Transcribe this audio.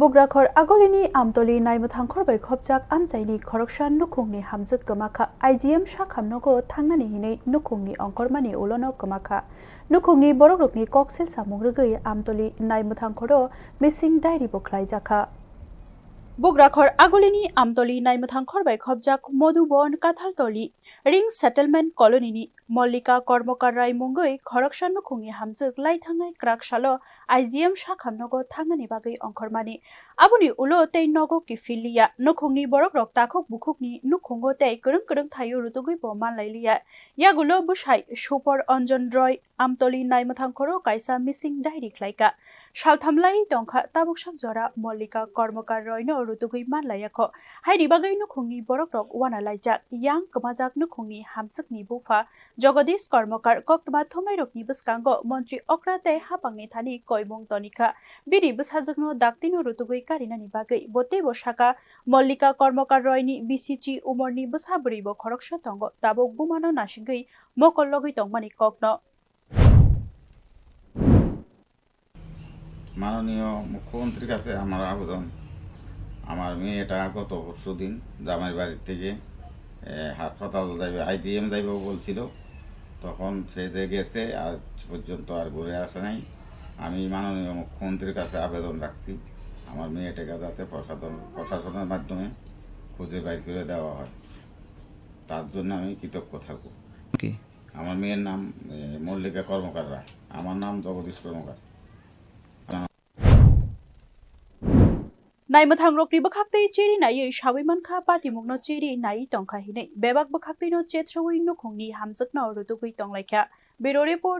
Bugrakhor agolini amtoli naimutangkhor bai khopjak amchaini khoroksan nukhungni hamjwk kwmakha IGM Sakhamnogo thangna hinwi nukhungni ongkhormani ulono kwmakha nukhungni borokrokni koksel samungrugui amtoli naimutangkhoro missing diary bokhlaijaka Bugrakhor agolini amtoli naimutangkhor bai khopjak modubon kathaltoli ring settlement colony ni Mollika kormokar rai mungui khoroksan nukhungni hamjwk laithangnai kraksalo IGM Sakhamnogo thangnani bagui ongkhormani abuni ulo tei nogo kifilia nukhungni borokrok takhok bukhukni nukhungo tei kurung thayo rutugui bo manlailia yagulo bushai super anjan roy amtoli naimutangkhoro kaisa missing diary khlaika salthamlai tongkha tabuksak jora Mollika kormokar roy no rutugui manlaiakho hairi bagai nukhungni borokrok wana laijak yang kemajak nukhungni hamjwkni bufa Jagadish kormokar koktuma thomairokni bwskango mantri okrate hapangni thani koimung tonika bini bwsajakno daktino rutugui karinani bagui bote bosaka Mollika kormokar royni BCG umorni bwsaburi bo khoroksa tongo tabuk bumano nasingui mokollogui tongmani kokno মাননীয় মুখ্যমন্ত্রীর কাছে আমার আবেদন আমার মেয়েটা গত পরশুদিন জামাইয়ের বাড়ি থেকে হাসপাতাল যাবে আইজিএম যাইবে বলছিল তখন সে যে গেছে আজ পর্যন্ত আর ঘুরে আসে নাই আমি মাননীয় মুখ্যমন্ত্রীর কাছে আবেদন রাখছি আমার মেয়েটাকে যাতে প্রশাসনের মাধ্যমে খুঁজে বাইর করে দেওয়া হয় তার জন্য আমি কৃতজ্ঞ থাকব আমার মেয়ের নাম মল্লিকা কর্মকার রায় আমার নাম জগদীশ কর্মকার Naimuthang rokni bakhaktei cheri nai shawimankha patimukno cheri nai tongkha hinai bebak bakhaktei no chetrawui nukhungni hamjwkno rutugui tonglaikha Bureau Report